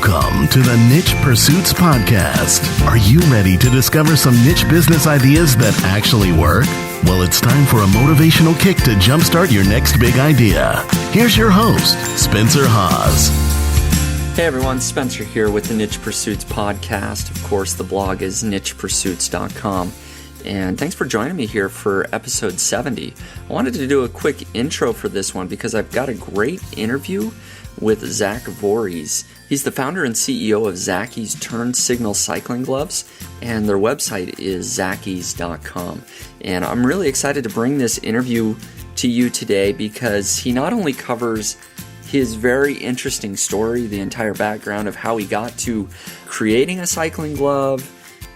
Welcome to the Niche Pursuits Podcast. Are you ready to discover some niche business ideas that actually work? Well, it's time for a motivational kick to jumpstart your next big idea. Here's your host, Spencer Haas. Hey everyone, Spencer here with the Niche Pursuits Podcast. Of course, the blog is nichepursuits.com. And thanks for joining me here for episode 70. I wanted to do a quick intro for this one because I've got a great interview with Zach Vorhies. He's the founder and CEO of Zacky's Turn Signal Cycling Gloves, and their website is zackys.com. And I'm really excited to bring this interview to you today because he not only covers his very interesting story, the entire background of how he got to creating a cycling glove,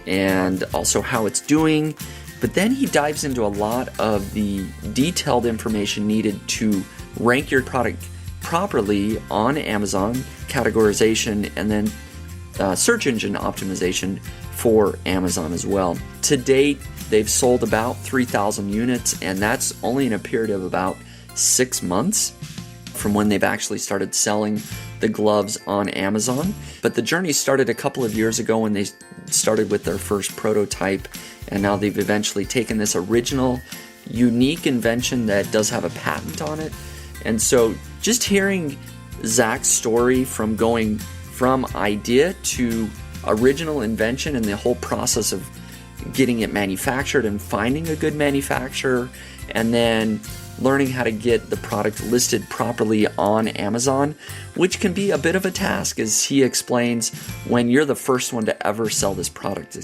and also how it's doing, but then he dives into a lot of the detailed information needed to rank your product properly on Amazon, categorization, and then search engine optimization for Amazon as well. To date, they've sold about 3,000 units, and that's only in a period of about 6 months from when they've actually started selling the gloves on Amazon. But the journey started a couple of years ago when they started with their first prototype, and now they've eventually taken this original, unique invention that does have a patent on it. And so just hearing Zach's story from going from idea to original invention and the whole process of getting it manufactured and finding a good manufacturer, and then learning how to get the product listed properly on Amazon, which can be a bit of a task, as he explains. When you're the first one to ever sell this product,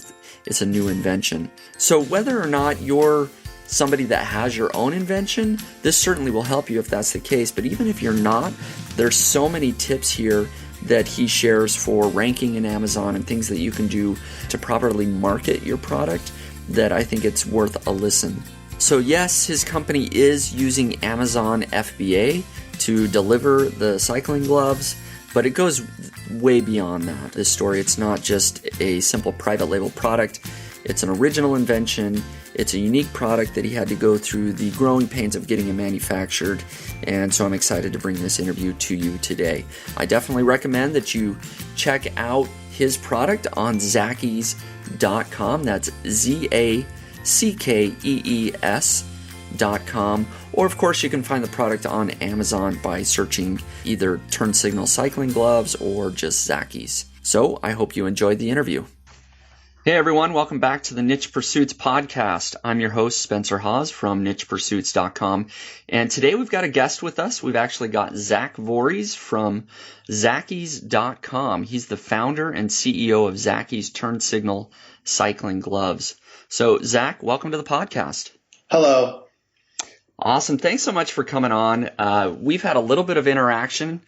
it's a new invention. So whether or not you're somebody that has your own invention, this certainly will help you if that's the case. But even if you're not, there's so many tips here that he shares for ranking in Amazon and things that you can do to properly market your product that I think it's worth a listen. So yes, his company is using Amazon FBA to deliver the cycling gloves, but it goes way beyond that, this story. It's not just a simple private label product. It's an original invention. It's a unique product that he had to go through the growing pains of getting it manufactured. And so I'm excited to bring this interview to you today. I definitely recommend that you check out his product on zackys.com. That's ZACKEES.com. Or of course you can find the product on Amazon by searching either Turn Signal Cycling Gloves or just Zacky's. So I hope you enjoyed the interview. Hey everyone, welcome back to the Niche Pursuits Podcast. I'm your host, Spencer Haas from nichepursuits.com. And today we've got a guest with us. We've actually got Zach Vorhies from Zackys.com. He's the founder and CEO of Zacky's Turn Signal Cycling Gloves. So Zach, welcome to the podcast. Hello. Awesome. Thanks so much for coming on. We've had a little bit of interaction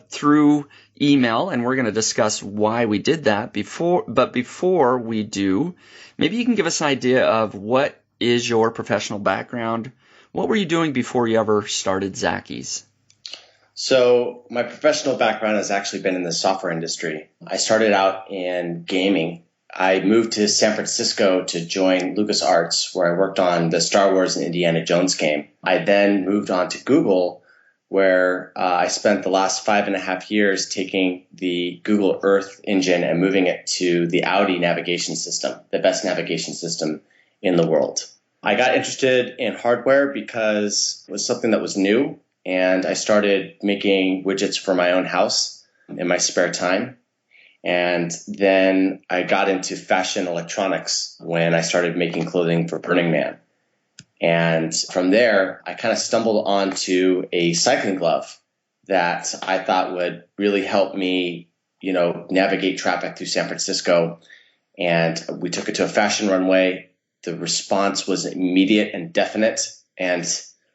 through email, and we're going to discuss why we did that before. But before we do, maybe you can give us an idea of what is your professional background. What were you doing before you ever started Zacky's? So my professional background has actually been in the software industry. I started out in gaming. I moved to San Francisco to join LucasArts, where I worked on the Star Wars and Indiana Jones game. I then moved on to Google, where I spent the last 5.5 years taking the Google Earth engine and moving it to the Audi navigation system, the best navigation system in the world. I got interested in hardware because it was something that was new, and I started making widgets for my own house in my spare time. And then I got into fashion electronics when I started making clothing for Burning Man. And from there, I kind of stumbled onto a cycling glove that I thought would really help me, navigate traffic through San Francisco. And we took it to a fashion runway. The response was immediate and definite. And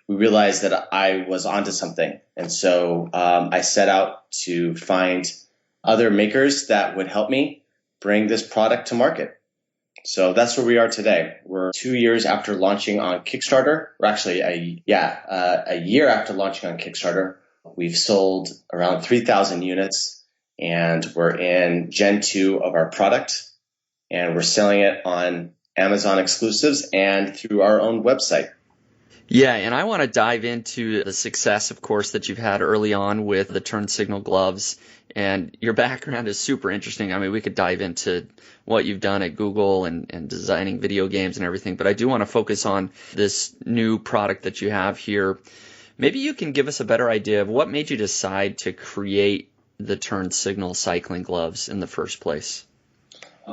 we realized that I was onto something. And so I set out to find other makers that would help me bring this product to market. So that's where we are today. We're 2 years after launching on Kickstarter. We're actually a year after launching on Kickstarter. We've sold around 3,000 units, and we're in Gen 2 of our product, and we're selling it on Amazon exclusives and through our own website. Yeah, and I want to dive into the success, of course, that you've had early on with the turn signal gloves. And your background is super interesting. I mean, we could dive into what you've done at Google and designing video games and everything, but I do want to focus on this new product that you have here. Maybe you can give us a better idea of what made you decide to create the turn signal cycling gloves in the first place.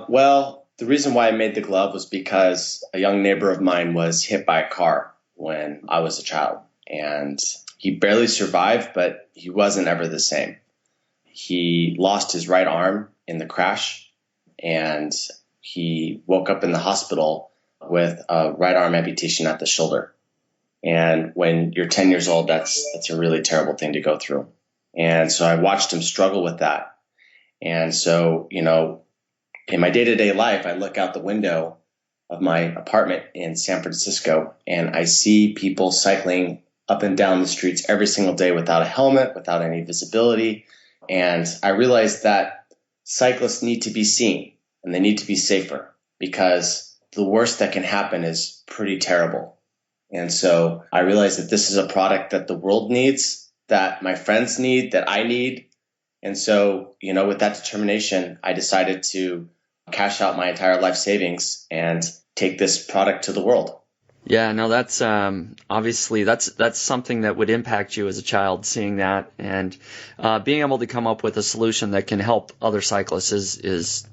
Well, the reason why I made the glove was because a young neighbor of mine was hit by a car when I was a child, and he barely survived, but he wasn't ever the same. He lost his right arm in the crash, and he woke up in the hospital with a right arm amputation at the shoulder. And when you're 10 years old, that's a really terrible thing to go through. And so I watched him struggle with that. And so, in my day-to-day life, I look out the window of my apartment in San Francisco, and I see people cycling up and down the streets every single day without a helmet, without any visibility. And I realized that cyclists need to be seen and they need to be safer, because the worst that can happen is pretty terrible. And so I realized that this is a product that the world needs, that my friends need, that I need. And so, with that determination, I decided to cash out my entire life savings and take this product to the world. Yeah, no, that's obviously that's something that would impact you as a child, seeing that, and being able to come up with a solution that can help other cyclists is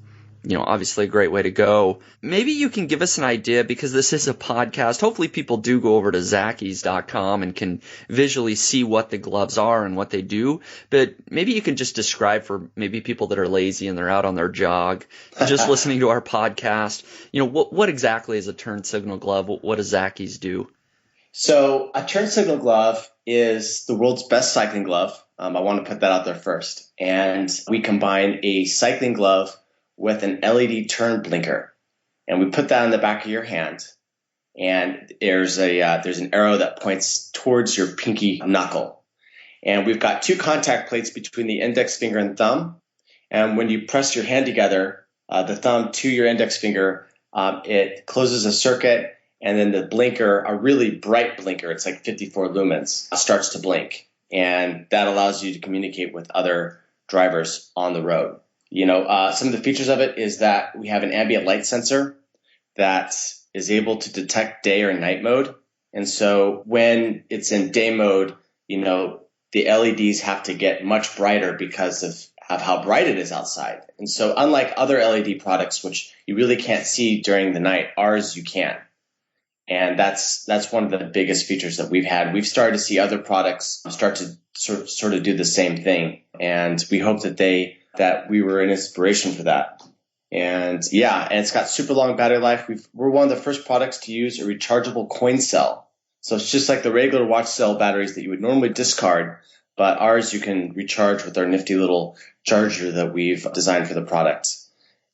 obviously a great way to go. Maybe you can give us an idea, because this is a podcast. Hopefully people do go over to zackies.com and can visually see what the gloves are and what they do. But maybe you can just describe for maybe people that are lazy and they're out on their jog, just listening to our podcast, what exactly is a turn signal glove? What does Zackies do? So a turn signal glove is the world's best cycling glove. I want to put that out there first. And we combine a cycling glove with an LED turn blinker, and we put that on the back of your hand, and there's an arrow that points towards your pinky knuckle, and we've got two contact plates between the index finger and thumb, and when you press your hand together, the thumb to your index finger, it closes a circuit, and then the blinker, a really bright blinker, it's like 54 lumens, starts to blink, and that allows you to communicate with other drivers on the road. Some of the features of it is that we have an ambient light sensor that is able to detect day or night mode. And so when it's in day mode, the LEDs have to get much brighter because of how bright it is outside. And so unlike other LED products, which you really can't see during the night, ours you can. And that's one of the biggest features that we've had. We've started to see other products start to sort of do the same thing. And we hope that we were an inspiration for that. And it's got super long battery life. We're one of the first products to use a rechargeable coin cell. So it's just like the regular watch cell batteries that you would normally discard, but ours you can recharge with our nifty little charger that we've designed for the product.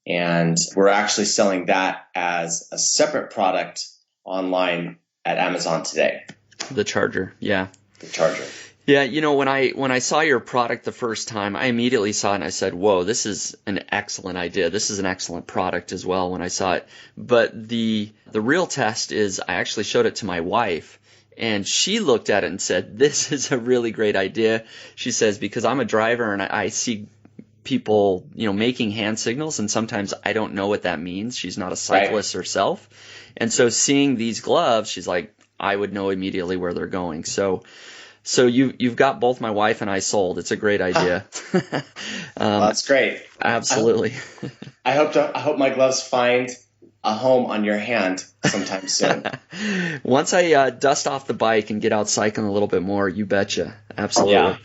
And we're actually selling that as a separate product online at Amazon today. The charger, yeah. The charger. Yeah, when I saw your product the first time, I immediately saw it and I said, whoa, this is an excellent idea. This is an excellent product as well when I saw it. But the real test is I actually showed it to my wife, and she looked at it and said, this is a really great idea. She says, because I'm a driver and I see people, making hand signals, and sometimes I don't know what that means. She's not a cyclist herself. And so seeing these gloves, she's like, I would know immediately where they're going. So you've got both my wife and I sold. It's a great idea. Well, that's great. Absolutely. I hope my gloves find a home on your hand sometime soon. Once I dust off the bike and get out cycling a little bit more, you betcha. Absolutely. Yeah.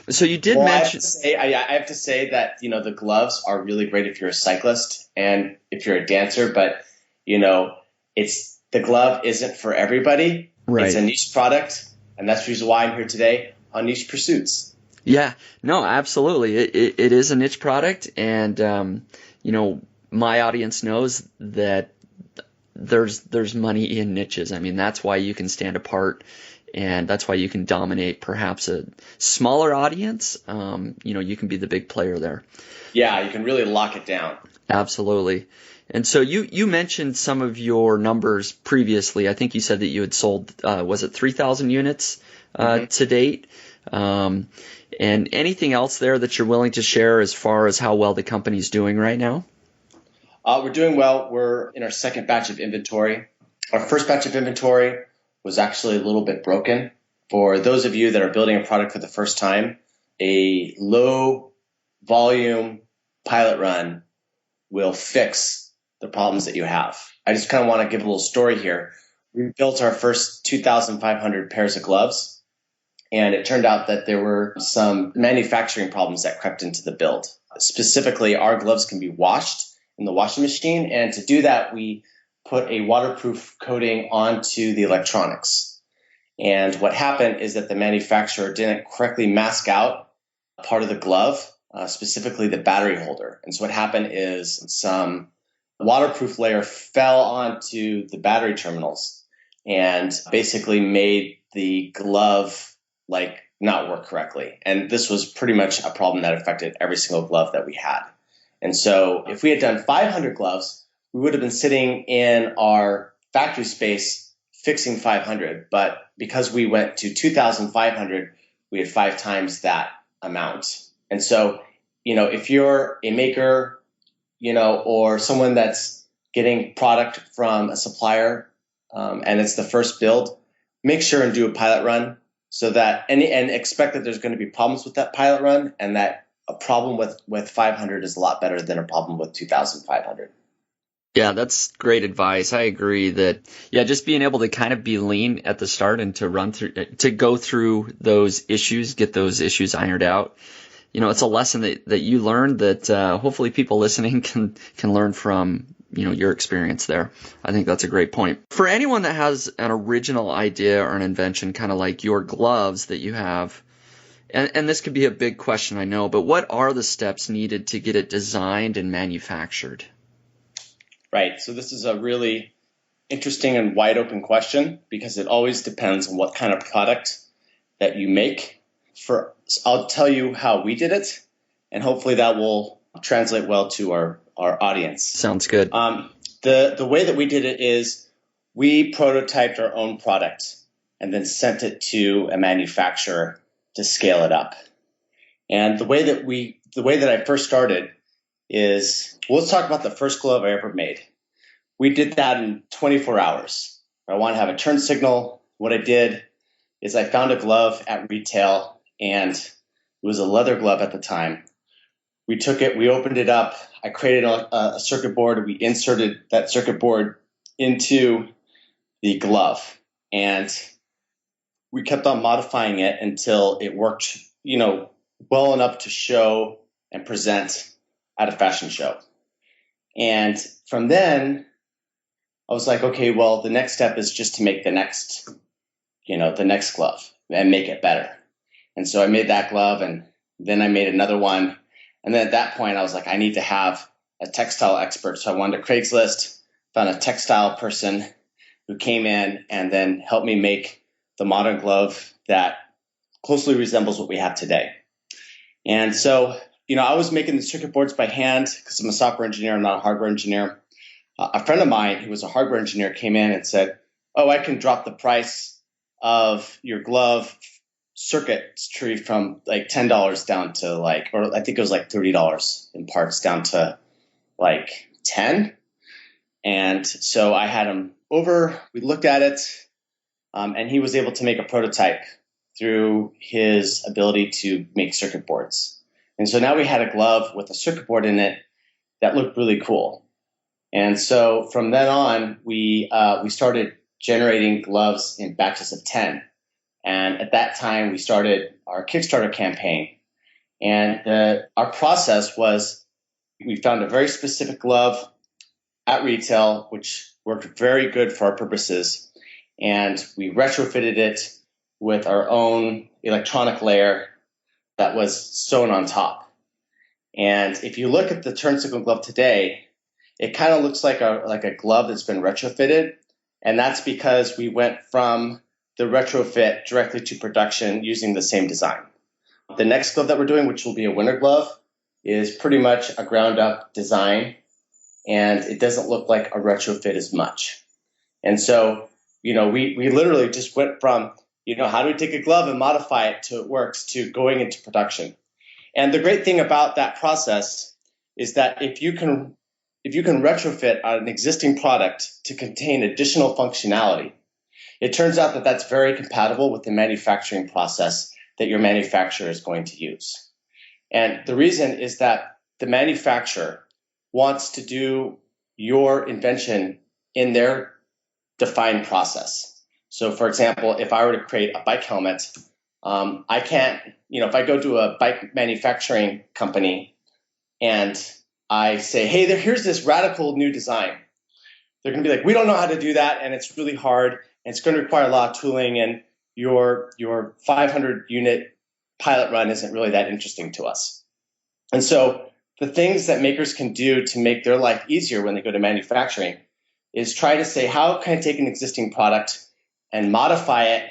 So you did mention. I have to say that the gloves are really great if you're a cyclist and if you're a dancer, but the glove isn't for everybody. Right. It's a niche product. And that's the reason why I'm here today on Niche Pursuits. Yeah, no, absolutely. It is a niche product, and my audience knows that there's money in niches. I mean, that's why you can stand apart, and that's why you can dominate perhaps a smaller audience. You can be the big player there. Yeah, you can really lock it down. Absolutely. And so you mentioned some of your numbers previously. I think you said that you had sold, was it 3,000 units to date? And anything else there that you're willing to share as far as how well the company's doing right now? We're doing well. We're in our second batch of inventory. Our first batch of inventory was actually a little bit broken. For those of you that are building a product for the first time, a low volume pilot run will fix the problems that you have. I just kind of want to give a little story here. We built our first 2,500 pairs of gloves, and it turned out that there were some manufacturing problems that crept into the build. Specifically, our gloves can be washed in the washing machine, and to do that, we put a waterproof coating onto the electronics. And what happened is that the manufacturer didn't correctly mask out part of the glove, specifically the battery holder. And so what happened is some waterproof layer fell onto the battery terminals and basically made the glove not work correctly. And this was pretty much a problem that affected every single glove that we had. And so if we had done 500 gloves, we would have been sitting in our factory space fixing 500. But because we went to 2,500, we had 5 times that amount. And so, if you're a maker, or someone that's getting product from a supplier, and it's the first build, make sure and do a pilot run so that and expect that there's going to be problems with that pilot run, and that a problem with 500 is a lot better than a problem with 2,500. Yeah, that's great advice. I agree that, just being able to kind of be lean at the start and to go through those issues, get those issues ironed out. It's a lesson that you learned that hopefully people listening can learn from, your experience there. I think that's a great point. For anyone that has an original idea or an invention, kind of like your gloves that you have, and this could be a big question, I know, but what are the steps needed to get it designed and manufactured? Right. So this is a really interesting and wide open question because it always depends on what kind of product that you make. I'll tell you how we did it, and hopefully that will translate well to our audience. Sounds good. The way that we did it is we prototyped our own product and then sent it to a manufacturer to scale it up. And the way that I first started is, let's talk about the first glove I ever made. We did that in 24 hours. I want to have a turn signal. What I did is I found a glove at retail, and it was a leather glove at the time. We took it, we opened it up. I created a circuit board. We inserted that circuit board into the glove, and we kept on modifying it until it worked, well enough to show and present at a fashion show. And from then, I was like, okay, well, the next step is just to make the next glove and make it better. And so I made that glove, and then I made another one. And then at that point, I was like, I need to have a textile expert. So I went to Craigslist, found a textile person who came in and then helped me make the modern glove that closely resembles what we have today. And so, I was making the circuit boards by hand because I'm a software engineer, I'm not a hardware engineer. A friend of mine who was a hardware engineer came in and said, oh, I can drop the price of your glove circuitry from like $10 down to or I think it was like $30 in parts down to like 10. And so I had him over, we looked at it, and he was able to make a prototype through his ability to make circuit boards. And so now we had a glove with a circuit board in it that looked really cool. And so from then on, we started generating gloves in batches of 10. And at that time, we started our Kickstarter campaign. And our process was we found a very specific glove at retail, which worked very good for our purposes. And we retrofitted it with our own electronic layer that was sewn on top. And if you look at the turn signal glove today, it kind of looks like a glove that's been retrofitted. And that's because we went from the retrofit directly to production using the same design. The next glove that we're doing, which will be a winter glove, is pretty much a ground up design and it doesn't look like a retrofit as much. And so, we literally just went from, how do we take a glove and modify it till it works to going into production. And the great thing about that process is that if you can retrofit an existing product to contain additional functionality, it turns out that that's very compatible with the manufacturing process that your manufacturer is going to use. And the reason is that the manufacturer wants to do your invention in their defined process. So, for example, if I were to create a bike helmet, I can't, if I go to a bike manufacturing company and I say, hey, here's this radical new design, they're going to be like, we don't know how to do that, and it's really hard, and it's going to require a lot of tooling, and your 500 unit pilot run isn't really that interesting to us. And so the things that makers can do to make their life easier when they go to manufacturing is try to say, how can I take an existing product and modify it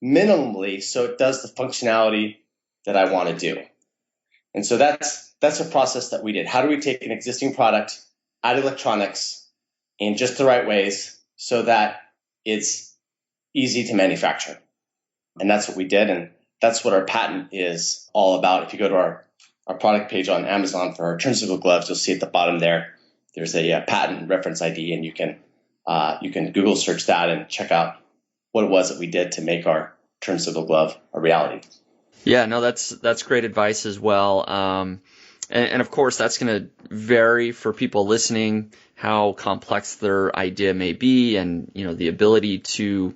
minimally so it does the functionality that I want to do. And so that's a process that we did. How do we take an existing product, add electronics in just the right ways so that it's easy to manufacture? And that's what we did, and that's what our patent is all about. If you go to our product page on Amazon for our turnstile gloves, you'll see at the bottom there's a patent reference ID, and you can Google search that and check out what it was that we did to make our turnstile glove a reality. Yeah, no, that's great advice as well. And of course, that's going to vary for people listening, how complex their idea may be, and the ability to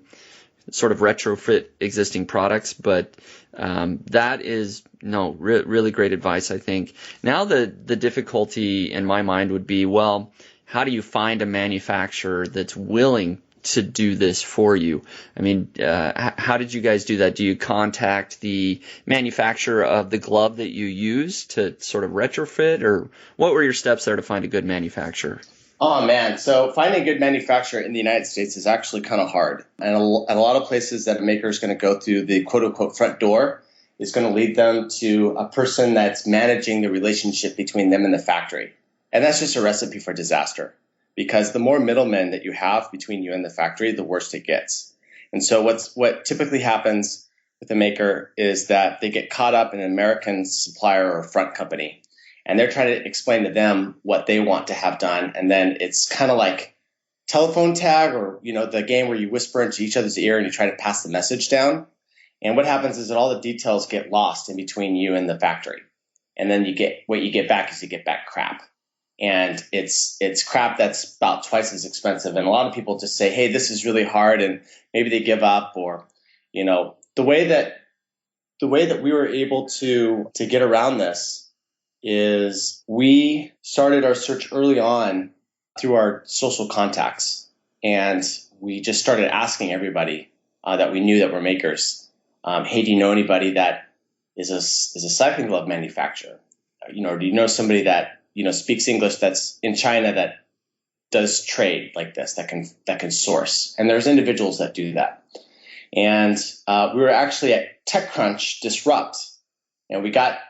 sort of retrofit existing products. But that is really great advice, I think. Now the difficulty in my mind would be, well, how do you find a manufacturer that's willing to do this for you? I mean, how did you guys do that? Do you contact the manufacturer of the glove that you use to sort of retrofit, or what were your steps there to find a good manufacturer? Oh, man. So finding a good manufacturer in the United States is actually kind of hard. And a lot of places that a maker is going to go through the quote-unquote front door is going to lead them to a person that's managing the relationship between them and the factory. And that's just a recipe for disaster, because the more middlemen that you have between you and the factory, the worse it gets. And so what typically happens with a maker is that they get caught up in an American supplier or front company, and they're trying to explain to them what they want to have done. And then it's kind of like telephone tag, or, the game where you whisper into each other's ear and you try to pass the message down. And what happens is that all the details get lost in between you and the factory. And then you get back crap. And it's crap that's about twice as expensive. And a lot of people just say, hey, this is really hard, and maybe they give up. Or, the way that we were able to get around this is we started our search early on through our social contacts. And we just started asking everybody that we knew that were makers, hey, do you know anybody that is a cycling glove manufacturer? Do you know somebody that speaks English that's in China that does trade like this, that can source? And there's individuals that do that. And we were actually at TechCrunch Disrupt, and we got,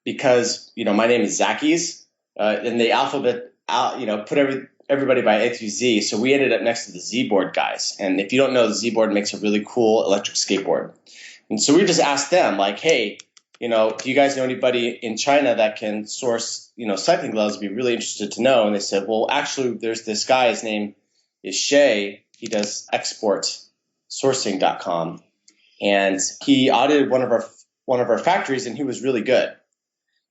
because my name is Zackies, and the alphabet, put everybody by A through Z. So we ended up next to the Z-Board guys. And if you don't know, the Z-Board makes a really cool electric skateboard. And so we just asked them, like, hey, do you guys know anybody in China that can source, cycling gloves? I'd be really interested to know. And they said, well, actually, there's this guy. His name is Shay. He does exportsourcing.com. And he audited one of our factories, and he was really good.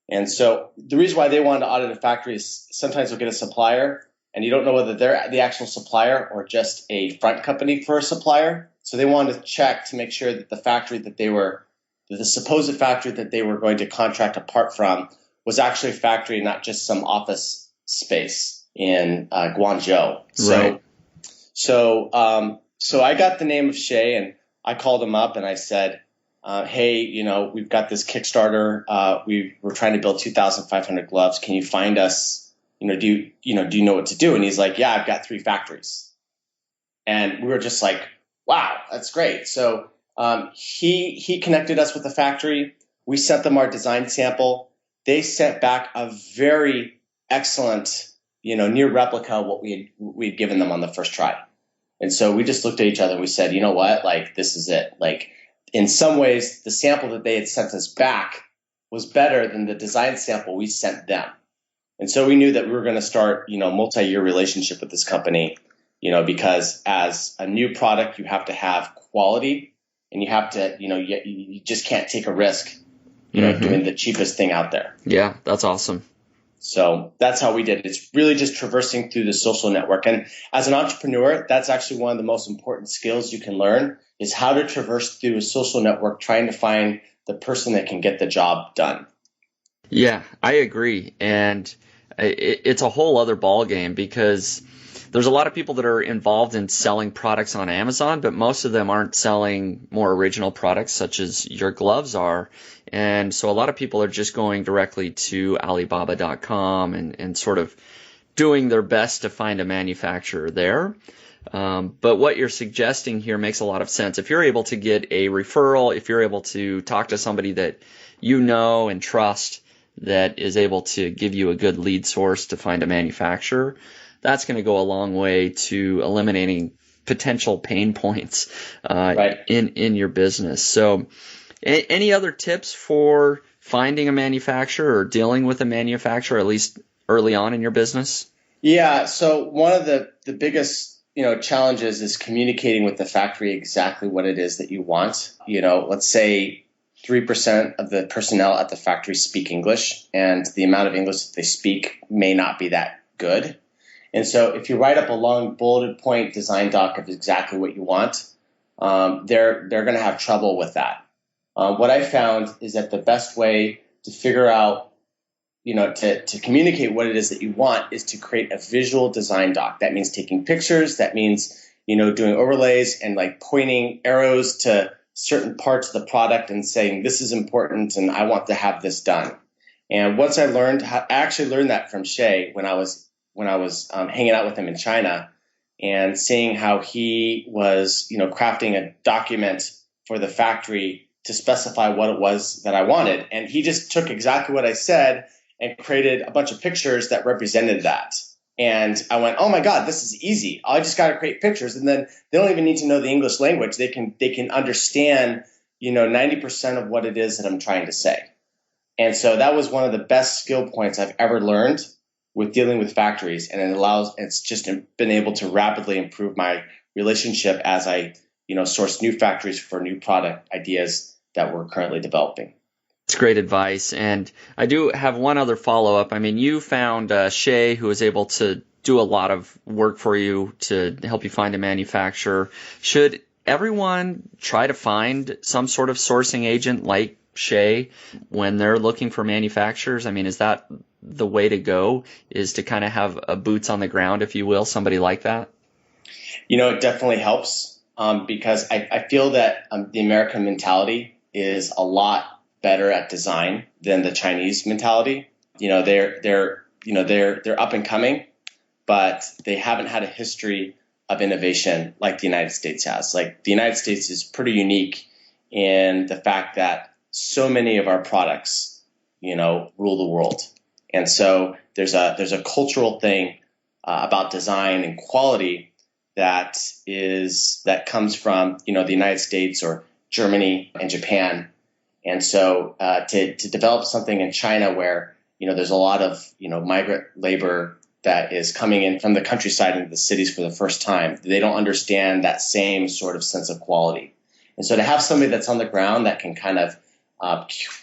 And so the reason why they wanted to audit a factory is sometimes they'll get a supplier, and you don't know whether they're the actual supplier or just a front company for a supplier. So they wanted to check to make sure that the supposed factory that they were going to contract a part from was actually a factory, not just some office space in Guangzhou. Right. So I got the name of Shay, and I called him up and I said, hey, we've got this Kickstarter. We're trying to build 2,500 gloves. Can you find us? Do you know what to do? And he's like, yeah, I've got 3 factories. And we were just like, wow, that's great. So he connected us with the factory. We sent them our design sample. They sent back a very excellent near replica what we'd given them on the first try. And so we just looked at each other and we said, you know what, like, this is it. Like, in some ways, the sample that they had sent us back was better than the design sample we sent them. And so we knew that we were going to start, multi-year relationship with this company, because as a new product, you have to have quality and you have to, you just can't take a risk, doing the cheapest thing out there. Yeah, that's awesome. So that's how we did it. It's really just traversing through the social network. And as an entrepreneur, that's actually one of the most important skills you can learn is how to traverse through a social network, trying to find the person that can get the job done. Yeah, I agree. And it's a whole other ballgame because there's a lot of people that are involved in selling products on Amazon, but most of them aren't selling more original products such as your gloves are. And so a lot of people are just going directly to Alibaba.com and sort of doing their best to find a manufacturer there. But what you're suggesting here makes a lot of sense. If you're able to get a referral, if you're able to talk to somebody that you know and trust that is able to give you a good lead source to find a manufacturer, that's going to go a long way to eliminating potential pain points in your business. So any other tips for finding a manufacturer or dealing with a manufacturer, at least early on in your business? Yeah. So one of the biggest, challenges is communicating with the factory exactly what it is that you want. Let's say 3% of the personnel at the factory speak English, and the amount of English that they speak may not be that good. And so if you write up a long bulleted point design doc of exactly what you want, they're going to have trouble with that. What I found is that the best way to figure out, to communicate what it is that you want is to create a visual design doc. That means taking pictures. That means, doing overlays and like pointing arrows to certain parts of the product and saying, this is important and I want to have this done. And once I actually learned that from Shay when I was hanging out with him in China and seeing how he was, crafting a document for the factory to specify what it was that I wanted. And he just took exactly what I said and created a bunch of pictures that represented that. And I went, oh my God, this is easy. I just got to create pictures. And then they don't even need to know the English language. They can understand, 90% of what it is that I'm trying to say. And so that was one of the best skill points I've ever learned with dealing with factories. And it's just been able to rapidly improve my relationship as I, source new factories for new product ideas that we're currently developing. It's great advice. And I do have one other follow-up. I mean, you found Shay, who was able to do a lot of work for you to help you find a manufacturer. Should everyone try to find some sort of sourcing agent like Shay when they're looking for manufacturers? I mean, is that the way to go, is to kind of have a boots on the ground, if you will, somebody like that? It definitely helps because I feel that the American mentality is a lot better at design than the Chinese mentality. They're up and coming, but they haven't had a history of innovation like the United States has. Like, the United States is pretty unique in the fact that so many of our products, rule the world. And so there's a cultural thing about design and quality that comes from, the United States or Germany and Japan. And so to develop something in China where, there's a lot of, migrant labor that is coming in from the countryside into the cities for the first time, they don't understand that same sort of sense of quality. And so to have somebody that's on the ground that can kind of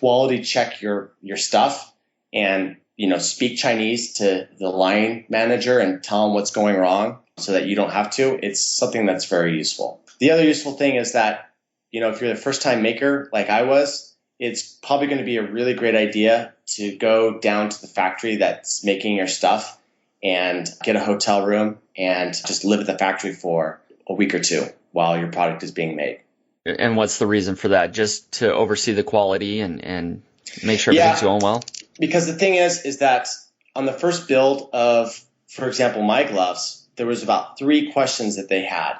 quality check your stuff and, speak Chinese to the line manager and tell them what's going wrong so that you don't have to, it's something that's very useful. The other useful thing is that, if you're the first time maker like I was, it's probably going to be a really great idea to go down to the factory that's making your stuff and get a hotel room and just live at the factory for a week or two while your product is being made. And what's the reason for that? Just to oversee the quality and make sure everything's going well? Because the thing is that on the first build of, for example, my gloves, there was about 3 questions that they had.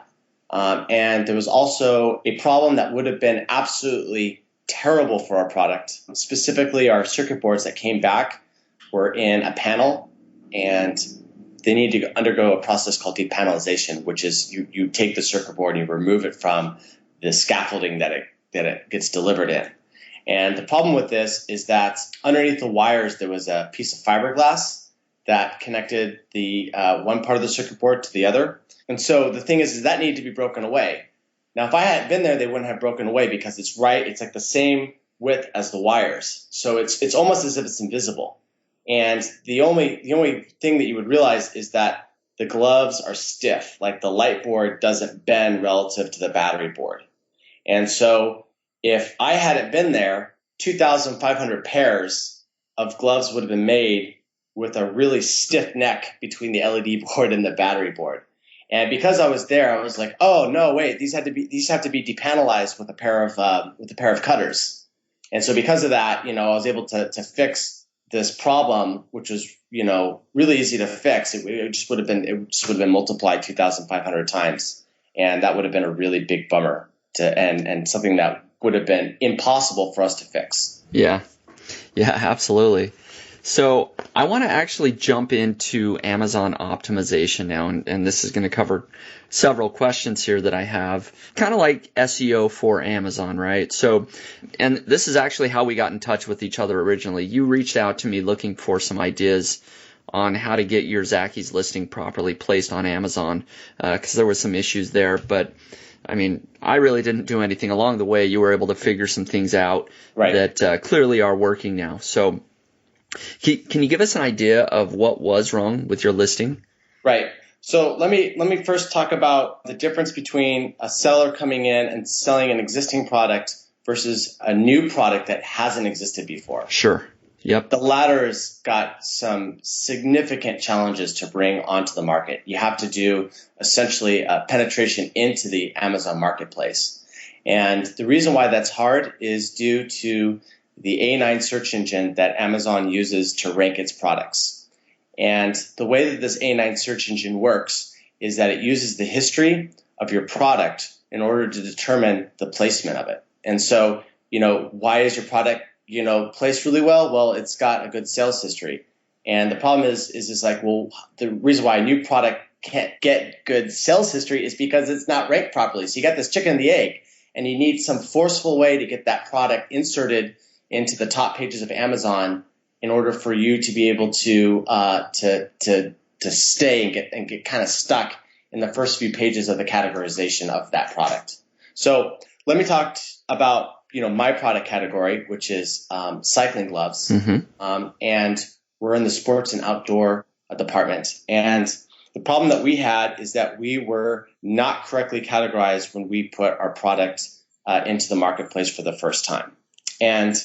And there was also a problem that would have been absolutely terrible for our product. Specifically, our circuit boards that came back were in a panel, and they need to undergo a process called depanelization, which is you take the circuit board and you remove it from the scaffolding that it gets delivered in. And the problem with this is that underneath the wires, there was a piece of fiberglass that connected the one part of the circuit board to the other. And so the thing is that needed to be broken away. Now, if I hadn't been there, they wouldn't have broken away because it's like the same width as the wires. So it's almost as if it's invisible. And the only thing that you would realize is that the gloves are stiff, like the light board doesn't bend relative to the battery board. And so if I hadn't been there, 2,500 pairs of gloves would have been made with a really stiff neck between the LED board and the battery board. And because I was there, I was like, oh no, wait, these have to be depanelized with a pair of cutters. And so because of that, I was able to fix this problem, which was, really easy to fix. It just would have been multiplied 2,500 times. And that would have been a really big bummer and something that would have been impossible for us to fix. Yeah, absolutely. So I want to actually jump into Amazon optimization now, and this is going to cover several questions here that I have, kind of like SEO for Amazon, right? So, and this is actually how we got in touch with each other originally. You reached out to me looking for some ideas on how to get your Zacky's listing properly placed on Amazon, because there was some issues there. But I mean, I really didn't do anything along the way. You were able to figure some things out that clearly are working now. So can you give us an idea of what was wrong with your listing? Right. So let me first talk about the difference between a seller coming in and selling an existing product versus a new product that hasn't existed before. Sure. Yep. The latter's got some significant challenges to bring onto the market. You have to do essentially a penetration into the Amazon marketplace. And the reason why that's hard is due to the A9 search engine that Amazon uses to rank its products. And the way that this A9 search engine works is that it uses the history of your product in order to determine the placement of it. And so, why is your product, placed really well? Well, it's got a good sales history. And the problem is like, well, the reason why a new product can't get good sales history is because it's not ranked properly. So you got this chicken and the egg, and you need some forceful way to get that product inserted into the top pages of Amazon in order for you to be able to stay and get kind of stuck in the first few pages of the categorization of that product. So let me talk about my product category, which is cycling gloves, and we're in the sports and outdoor department. And the problem that we had is that we were not correctly categorized when we put our product into the marketplace for the first time. And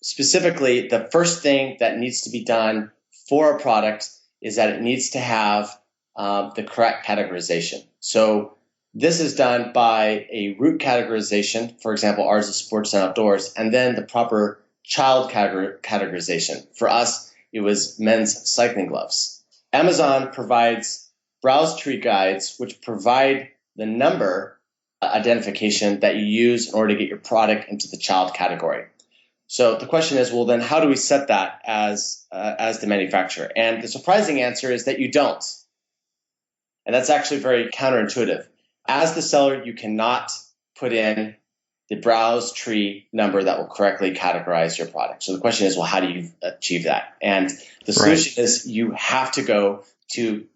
specifically, the first thing that needs to be done for a product is that it needs to have the correct categorization. So this is done by a root categorization. For example, ours is sports and outdoors, and then the proper child categorization. For us, it was men's cycling gloves. Amazon provides browse tree guides, which provide the number identification that you use in order to get your product into the child category. So the question is, well, then how do we set that as the manufacturer? And the surprising answer is that you don't. And that's actually very counterintuitive. As the seller, you cannot put in the browse tree number that will correctly categorize your product. So the question is, well, how do you achieve that? And the solution is you have to go to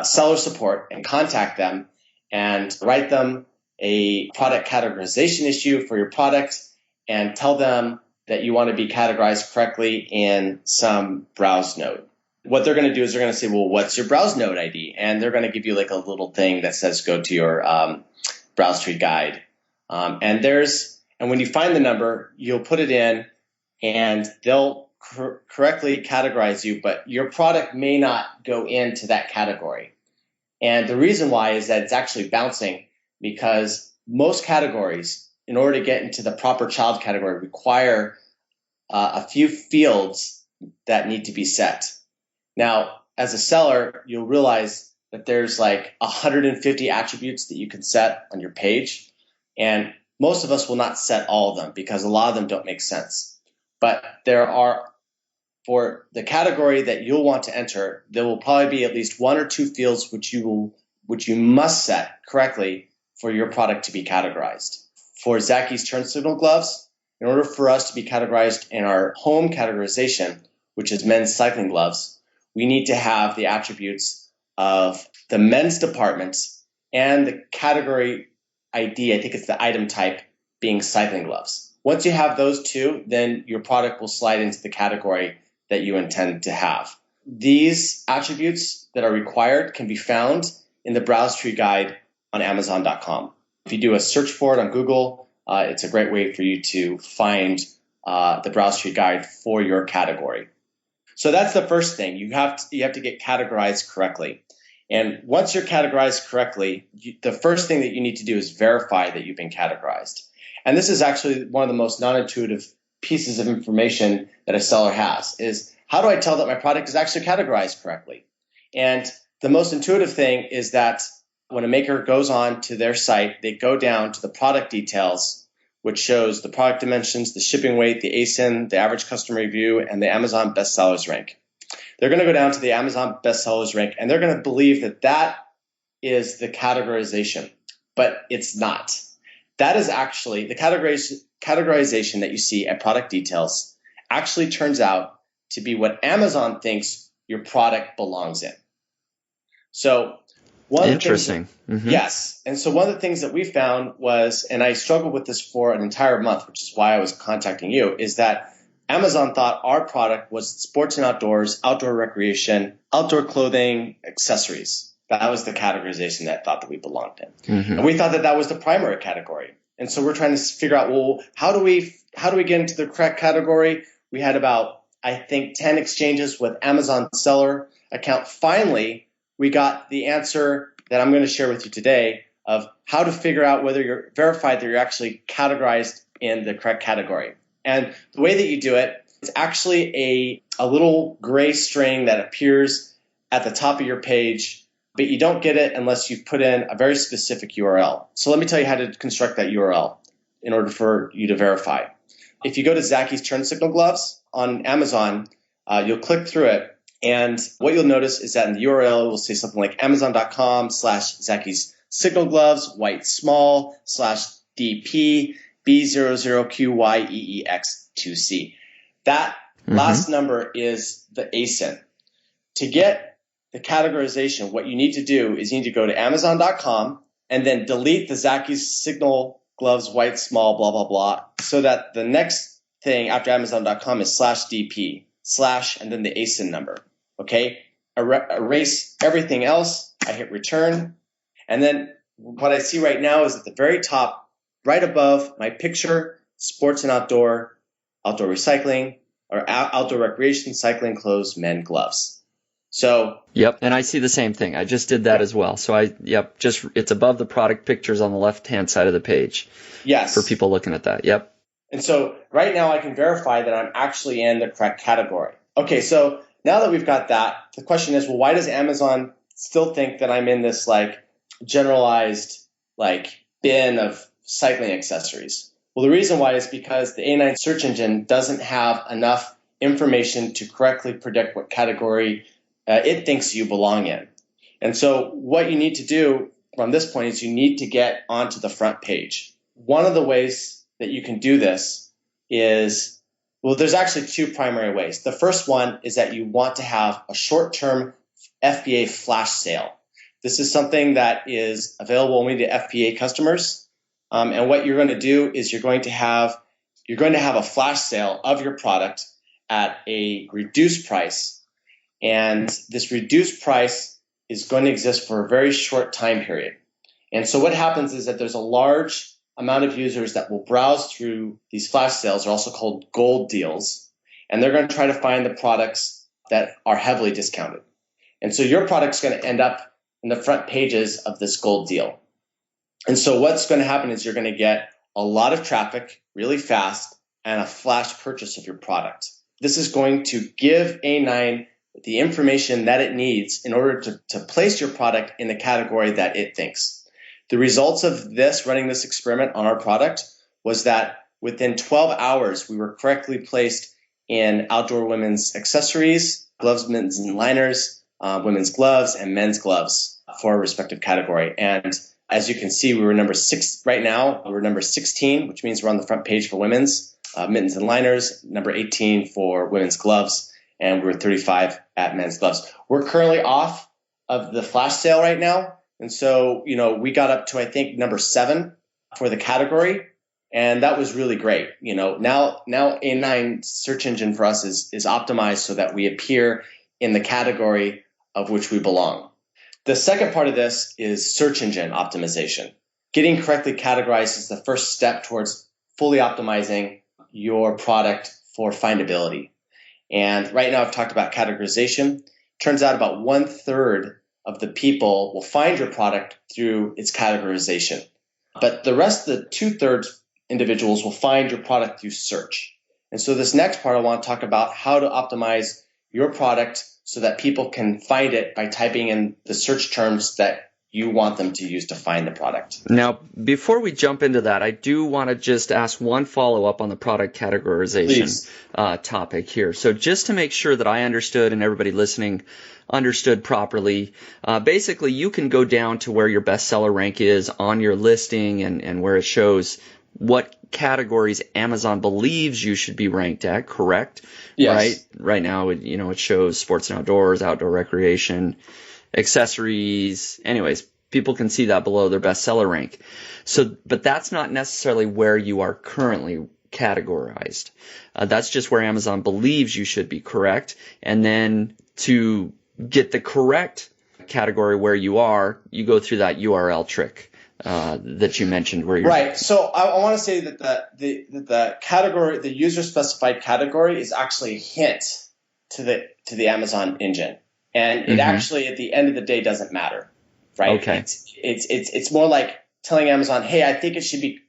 seller support and contact them and write them a product categorization issue for your product and tell them that you want to be categorized correctly in some browse node. What they're going to do is they're going to say, well, what's your browse node ID? And they're going to give you like a little thing that says go to your browse tree guide. And when you find the number, you'll put it in and they'll correctly categorize you, but your product may not go into that category. And the reason why is that it's actually bouncing because most categories, in order to get into the proper child category, require a few fields that need to be set. Now, as a seller, you'll realize that there's like 150 attributes that you can set on your page. And most of us will not set all of them because a lot of them don't make sense. But there are for the category that you'll want to enter, there will probably be at least one or two fields which you must set correctly for your product to be categorized. For Zacky's turn signal gloves, in order for us to be categorized in our home categorization, which is men's cycling gloves, we need to have the attributes of the men's department and the category ID, I think it's the item type, being cycling gloves. Once you have those two, then your product will slide into the category that you intend to have. These attributes that are required can be found in the browse tree guide on Amazon.com. If you do a search for it on Google, it's a great way for you to find the browse tree guide for your category. So that's the first thing. You have to get categorized correctly. And once you're categorized correctly, the first thing that you need to do is verify that you've been categorized. And this is actually one of the most non-intuitive pieces of information that a seller has, is how do I tell that my product is actually categorized correctly? And the most intuitive thing is that when a maker goes on to their site, they go down to the product details, which shows the product dimensions, the shipping weight, the ASIN, the average customer review, and the Amazon bestsellers rank. They're going to go down to the Amazon bestsellers rank, and they're going to believe that that is the categorization, but it's not. That is actually the categorization that you see at product details actually turns out to be what Amazon thinks your product belongs in. So one Interesting. Yes. And so one of the things that we found was, and I struggled with this for an entire month, which is why I was contacting you, is that Amazon thought our product was sports and outdoors, outdoor recreation, outdoor clothing, accessories. That was the categorization that thought that we belonged in. And we thought that that was the primary category. And so we're trying to figure out, well, how do we get into the correct category? We had about, I think, 10 exchanges with Amazon seller account. Finally, we got the answer that I'm going to share with you today of how to figure out whether you're verified that you're actually categorized in the correct category. And the way that you do it is actually a little gray string that appears at the top of your page, but you don't get it unless you put in a very specific URL. So let me tell you how to construct that URL in order for you to verify. If you go to Zacky's Turn Signal Gloves on Amazon, you'll click through it. And what you'll notice is that in the URL, it will say something like amazon.com/Zacky's Signal Gloves, white small, /DP, B00QYEEX2C. That last number is the ASIN. To get the categorization, what you need to do is you need to go to amazon.com and then delete the Zacky's Signal Gloves, white small, blah, blah, blah, so that the next thing after amazon.com is /DP, and then the ASIN number. Okay? Erase everything else. I hit return. And then what I see right now is at the very top, right above my picture, sports and outdoor recycling, or outdoor recreation, cycling, clothes, men, gloves. So yep, and I see the same thing. I just did that as well. So it's above the product pictures on the left-hand side of the page. Yes. For people looking at that. Yep. And so right now I can verify that I'm actually in the correct category. Okay, so now that we've got that, the question is, well, why does Amazon still think that I'm in this generalized bin of cycling accessories? Well, the reason why is because the A9 search engine doesn't have enough information to correctly predict what category it thinks you belong in. And so what you need to do from this point is you need to get onto the front page. One of the ways that you can do this is, well, there's actually two primary ways. The first one is that you want to have a short-term FBA flash sale. This is something that is available only to FBA customers. And what you're going to do is you're going to have a flash sale of your product at a reduced price. And this reduced price is going to exist for a very short time period. And so what happens is that there's a large amount of users that will browse through these flash sales, are also called gold deals, and they're going to try to find the products that are heavily discounted. And so your product's going to end up in the front pages of this gold deal. And so what's going to happen is you're going to get a lot of traffic really fast and a flash purchase of your product. This is going to give A9 the information that it needs in order to place your product in the category that it thinks. The results of running this experiment on our product was that within 12 hours, we were correctly placed in outdoor women's accessories, gloves, mittens, and liners, women's gloves, and men's gloves for a respective category. And as you can see, we were number 6 right now. We're number 16, which means we're on the front page for women's mittens and liners, number 18 for women's gloves, and we're 35 at men's gloves. We're currently off of the flash sale right now. And so, we got up to, I think, number 7 for the category. And that was really great. Now A9 search engine for us is optimized so that we appear in the category of which we belong. The second part of this is search engine optimization. Getting correctly categorized is the first step towards fully optimizing your product for findability. And right now I've talked about categorization. Turns out about 1/3 of the people will find your product through its categorization. But the rest of the 2/3 individuals will find your product through search. And so this next part, I want to talk about how to optimize your product so that people can find it by typing in the search terms that you want them to use to find the product. Now, before we jump into that, I do want to just ask one follow-up on the product categorization topic here. So just to make sure that I understood and everybody listening understood properly, basically you can go down to where your bestseller rank is on your listing and where it shows what categories Amazon believes you should be ranked at, correct? Yes. Right now, it shows sports and outdoors, outdoor recreation, accessories. Anyways, people can see that below their bestseller rank. So, but that's not necessarily where you are currently categorized. That's just where Amazon believes you should be, correct? And then to get the correct category where you are, you go through that URL trick that you mentioned where you're right. So I want to say that the category, the user specified category, is actually a hint to the Amazon engine, and it actually at the end of the day doesn't matter, right? Okay. It's more like telling Amazon, hey, I think it should be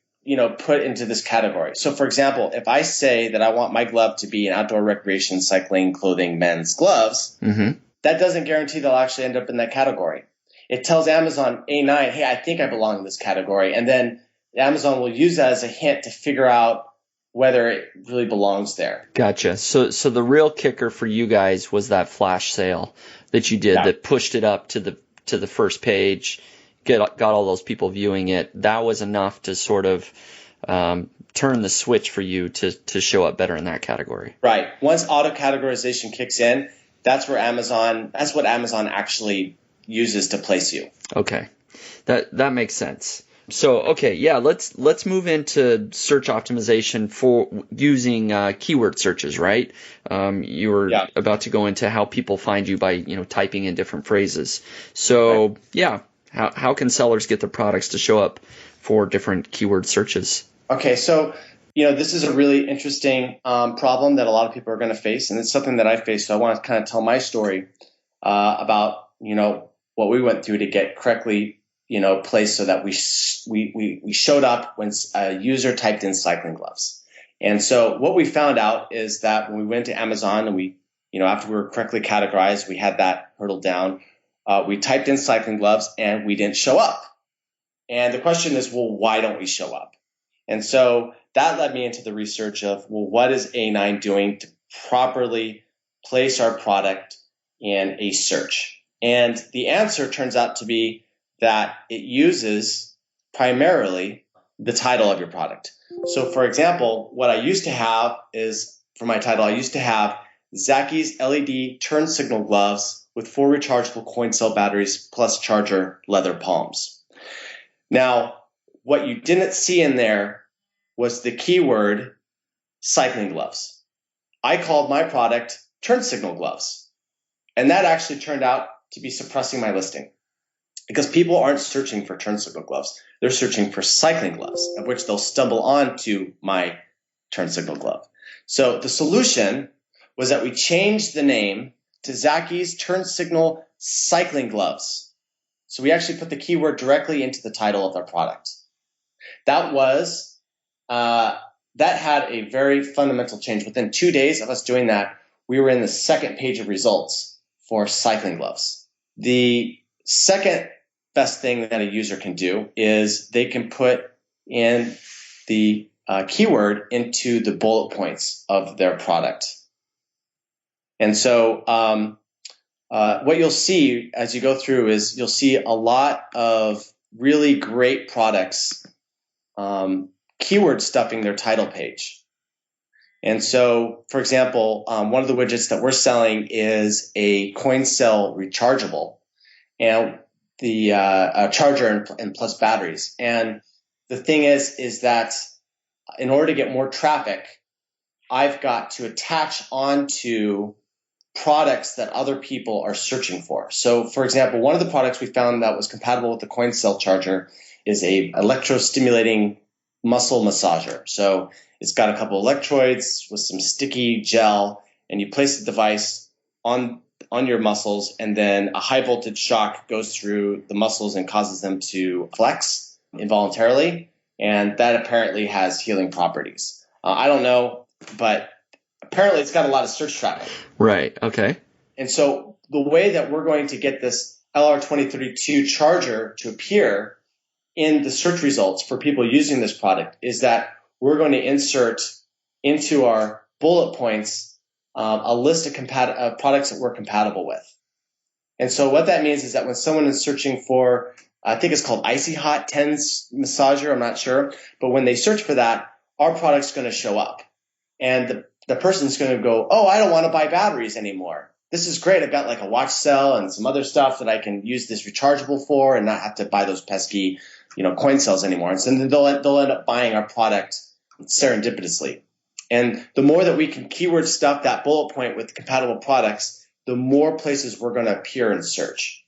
put into this category. So for example, if I say that I want my glove to be an outdoor recreation, cycling, clothing, men's gloves, that doesn't guarantee they'll actually end up in that category. It tells Amazon A9, hey, I think I belong in this category. And then Amazon will use that as a hint to figure out whether it really belongs there. Gotcha. So the real kicker for you guys was that flash sale that you did that pushed it up to the first page, got all those people viewing it. That was enough to sort of turn the switch for you to show up better in that category. Right. Once auto categorization kicks in, that's what Amazon actually uses to place you. Okay. That makes sense. So, okay, yeah, let's move into search optimization for using keyword searches, right? You were about to go into how people find you by, typing in different phrases. So, how can sellers get their products to show up for different keyword searches? Okay, so, this is a really interesting problem that a lot of people are going to face, and it's something that I faced. So I want to kind of tell my story about, what we went through to get correctly, placed so that we showed up when a user typed in cycling gloves. And so what we found out is that when we went to Amazon and we, after we were correctly categorized, we had that hurdle down. We typed in cycling gloves and we didn't show up. And the question is, well, why don't we show up? And so that led me into the research of, well, what is A9 doing to properly place our product in a search? And the answer turns out to be that it uses primarily the title of your product. So for example, what I used to have is, for my title, I used to have Zacky's LED turn signal gloves with 4 rechargeable coin cell batteries plus charger leather palms. Now, what you didn't see in there was the keyword cycling gloves. I called my product turn signal gloves. And that actually turned out to be suppressing my listing because people aren't searching for turn signal gloves. They're searching for cycling gloves, of which they'll stumble onto my turn signal glove. So the solution was that we changed the name to Zacky's turn signal cycling gloves. So we actually put the keyword directly into the title of our product. That had a very fundamental change. Within 2 days of us doing that, we were in the second page of results for cycling gloves. The second best thing that a user can do is they can put in the keyword into the bullet points of their product. And so what you'll see as you go through is you'll see a lot of really great products keyword stuffing their title page. And so, for example, one of the widgets that we're selling is a coin cell rechargeable, and the charger and plus batteries. And the thing is that in order to get more traffic, I've got to attach onto products that other people are searching for. So, for example, one of the products we found that was compatible with the coin cell charger is a electrostimulating muscle massager. So it's got a couple electrodes with some sticky gel, and you place the device on your muscles, and then a high voltage shock goes through the muscles and causes them to flex involuntarily, and that apparently has healing properties. I don't know, but apparently it's got a lot of search traffic. Right, okay. And so the way that we're going to get this LR2032 charger to appear in the search results for people using this product is that we're going to insert into our bullet points a list of products that we're compatible with. And so what that means is that when someone is searching for, I think it's called Icy Hot TENS massager, I'm not sure, but when they search for that, our product's going to show up. And the person's going to go, oh, I don't want to buy batteries anymore. This is great. I've got like a watch cell and some other stuff that I can use this rechargeable for and not have to buy those pesky, coin cells anymore. And so then they'll end up buying our product serendipitously. And the more that we can keyword stuff that bullet point with compatible products, the more places we're going to appear in search.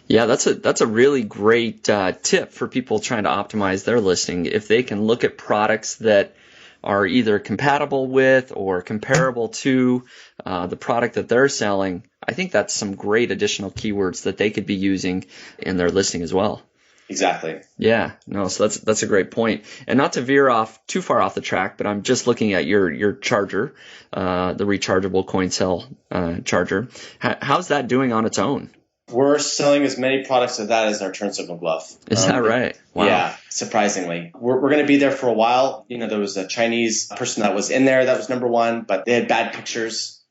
Yeah, that's a really great tip for people trying to optimize their listing. If they can look at products that are either compatible with or comparable to the product that they're selling, I think that's some great additional keywords that they could be using in their listing as well. Exactly. Yeah, no, so that's a great point. And not to veer off too far off the track, but I'm just looking at your charger, the rechargeable coin cell charger. How's that doing on its own? We're selling as many products of that as our turn signal glove. Is that right? Wow. Yeah, surprisingly. We're going to be there for a while. There was a Chinese person that was in there that was number one, but they had bad pictures.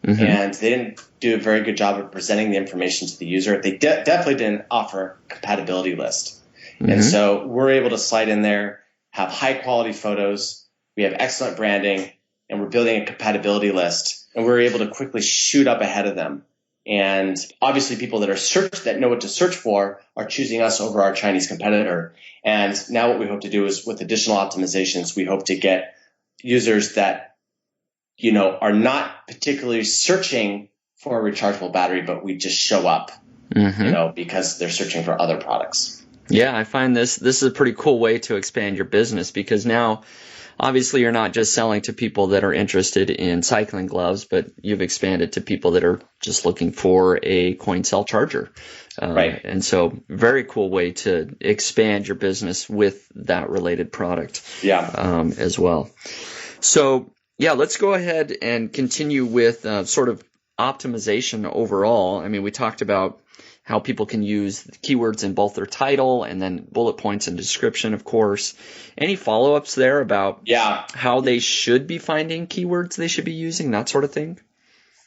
Mm-hmm. And they didn't do a very good job of presenting the information to the user. They definitely didn't offer a compatibility list. Mm-hmm. And so we're able to slide in there, have high quality photos. We have excellent branding, and we're building a compatibility list. And we're able to quickly shoot up ahead of them. And obviously people that know what to search for are choosing us over our Chinese competitor. And now what we hope to do is with additional optimizations, we hope to get users that are not particularly searching for a rechargeable battery, but we just show up, because they're searching for other products. Yeah, I find this is a pretty cool way to expand your business, because now obviously you're not just selling to people that are interested in cycling gloves, but you've expanded to people that are just looking for a coin cell charger. Right. And so very cool way to expand your business with that related product. Yeah. As well. So yeah, let's go ahead and continue with sort of optimization overall. I mean, we talked about how people can use keywords in both their title and then bullet points and description, of course. Any follow-ups there about how they should be finding keywords they should be using, that sort of thing?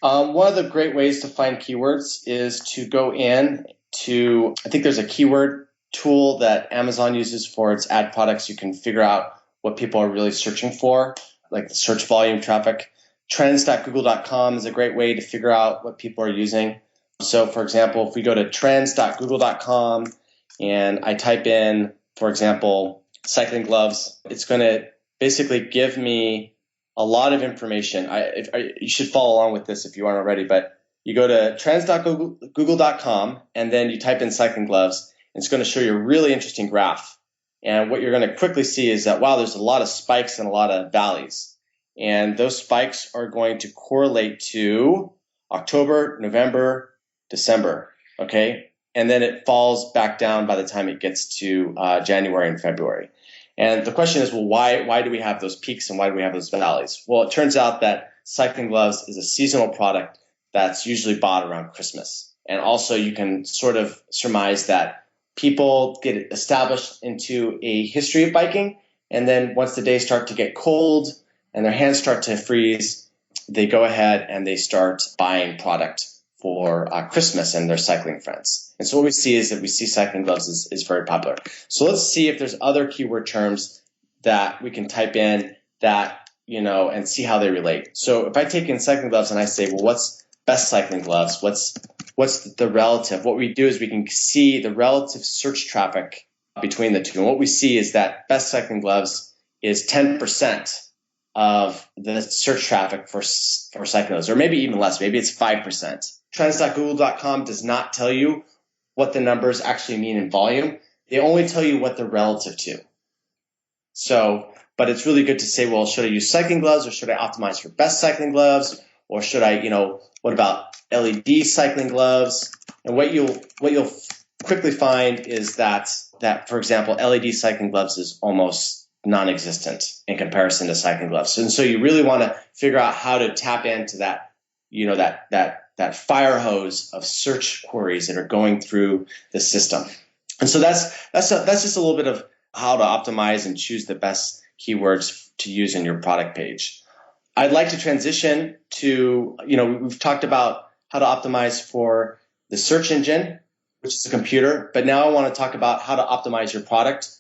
One of the great ways to find keywords is to go in to, I think there's a keyword tool that Amazon uses for its ad products. You can figure out what people are really searching for, like the search volume traffic. Trends.google.com is a great way to figure out what people are using. So, for example, if we go to trends.google.com and I type in, for example, cycling gloves, it's going to basically give me a lot of information. You should follow along with this if you aren't already, but you go to trends.google.com and then you type in cycling gloves, and it's going to show you a really interesting graph. And what you're going to quickly see is that, wow, there's a lot of spikes and a lot of valleys. And those spikes are going to correlate to October, November, December, okay? And then it falls back down by the time it gets to January and February. And the question is, well, why do we have those peaks and why do we have those valleys? Well, it turns out that cycling gloves is a seasonal product that's usually bought around Christmas. And also you can sort of surmise that people get established into a history of biking, and then once the days start to get cold and their hands start to freeze, they go ahead and they start buying product for Christmas and their cycling friends. And so what we see is that we see cycling gloves is very popular. So let's see if there's other keyword terms that we can type in that, and see how they relate. So if I take in cycling gloves and I say, well, what's best cycling gloves? What's the relative? What we do is we can see the relative search traffic between the two. And what we see is that best cycling gloves is 10% of the search traffic for cycling gloves, or maybe even less. Maybe it's 5%. Trends.google.com does not tell you what the numbers actually mean in volume. They only tell you what they're relative to. So, but it's really good to say, well, should I use cycling gloves or should I optimize for best cycling gloves? Or should I, what about LED cycling gloves? And what you'll quickly find is that, for example, LED cycling gloves is almost non-existent in comparison to cycling gloves. And so you really want to figure out how to tap into that, that fire hose of search queries that are going through the system. And so that's just a little bit of how to optimize and choose the best keywords to use in your product page. I'd like to transition to, we've talked about how to optimize for the search engine, which is a computer, but now I want to talk about how to optimize your product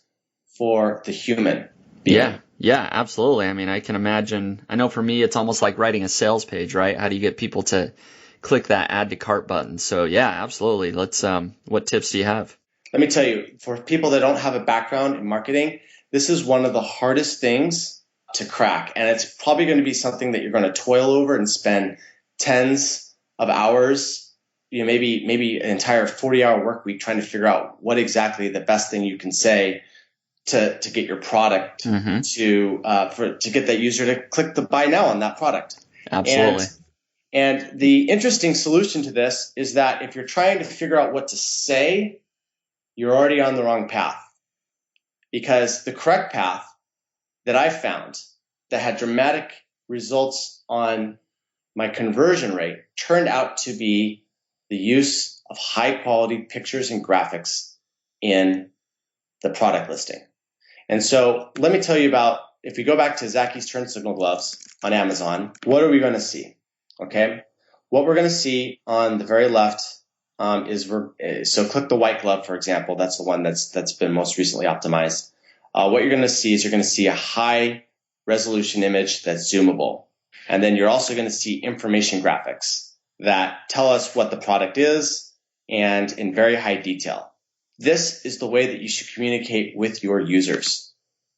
for the human being. Yeah, absolutely. I mean, I can imagine, I know for me, it's almost like writing a sales page, right? How do you get people to click that add to cart button? So yeah, absolutely. Let's, what tips do you have? Let me tell you, for people that don't have a background in marketing, this is one of the hardest things to crack. And it's probably going to be something that you're going to toil over and spend tens of hours, maybe an entire 40-hour work week trying to figure out what exactly the best thing you can say to get your product to get that user to click the buy now on that product. Absolutely. And the interesting solution to this is that if you're trying to figure out what to say, you're already on the wrong path. Because the correct path that I found that had dramatic results on my conversion rate turned out to be the use of high quality pictures and graphics in the product listing. And so let me tell you about, if we go back to Zacky's turn signal gloves on Amazon, what are we going to see? Okay. What we're going to see on the very left so click the white glove, for example. That's the one that's been most recently optimized. What you're going to see is you're going to see a high resolution image that's zoomable. And then you're also going to see information graphics that tell us what the product is and in very high detail. This is the way that you should communicate with your users.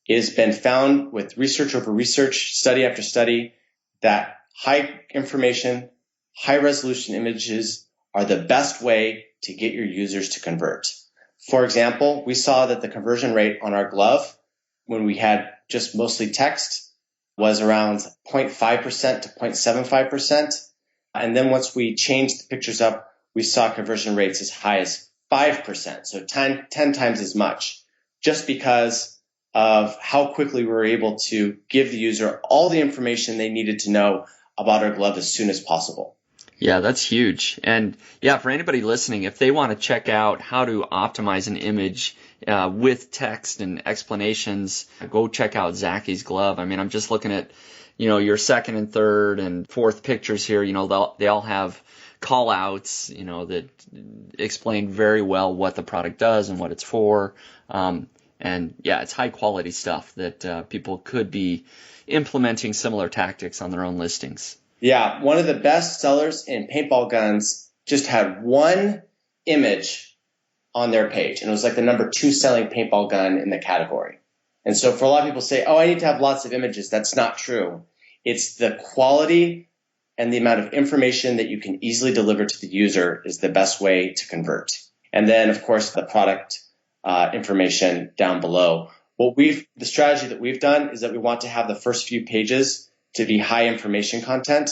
It has been found with research over research, study after study, that high information, high resolution images are the best way to get your users to convert. For example, we saw that the conversion rate on our glove, when we had just mostly text, was around 0.5% to 0.75%. And then once we changed the pictures up, we saw conversion rates as high as 5%, so 10 times as much, just because of how quickly we were able to give the user all the information they needed to know about our glove as soon as possible. Yeah, that's huge. And yeah, for anybody listening, if they want to check out how to optimize an image with text and explanations, go check out Zacky's glove. I mean, I'm just looking at, your second and third and fourth pictures here. They all have call outs, that explain very well what the product does and what it's for. And yeah, it's high quality stuff that people could be implementing similar tactics on their own listings. Yeah, one of the best sellers in paintball guns just had one image on their page, and it was like the number 2 selling paintball gun in the category. And so for a lot of people say, oh, I need to have lots of images. That's not true. It's the quality and the amount of information that you can easily deliver to the user is the best way to convert. And then, of course, the product information down below. The strategy that we've done is that we want to have the first few pages to be high information content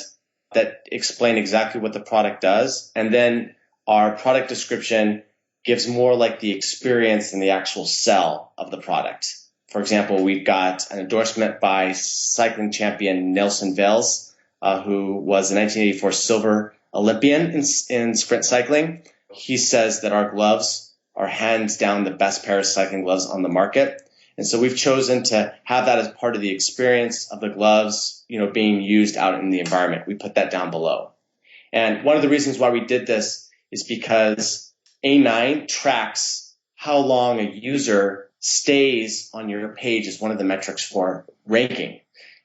that explain exactly what the product does. And then our product description gives more like the experience than the actual sell of the product. For example, we've got an endorsement by cycling champion Nelson Vales, who was a 1984 silver Olympian in sprint cycling. He says that our gloves are hands down the best pair of cycling gloves on the market. And so we've chosen to have that as part of the experience of the gloves, being used out in the environment. We put that down below. And one of the reasons why we did this is because A9 tracks how long a user stays on your page as one of the metrics for ranking.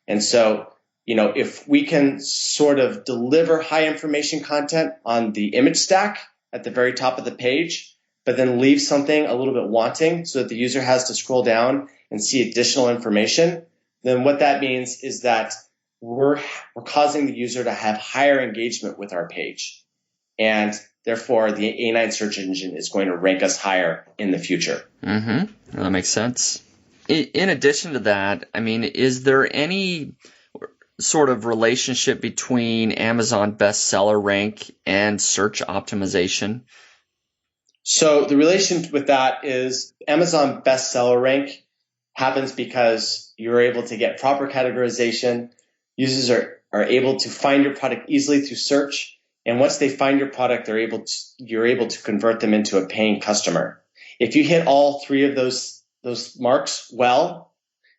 And so, if we can sort of deliver high information content on the image stack at the very top of the page, but then leave something a little bit wanting so that the user has to scroll down and see additional information, then what that means is that we're causing the user to have higher engagement with our page. And therefore, the A9 search engine is going to rank us higher in the future. Mm-hmm. Well, that makes sense. In addition to that, is there any sort of relationship between Amazon bestseller rank and search optimization? So the relation with that is Amazon bestseller rank happens because you're able to get proper categorization. Users are able to find your product easily through search. And once they find your product, you're able to convert them into a paying customer. If you hit all three of those marks well,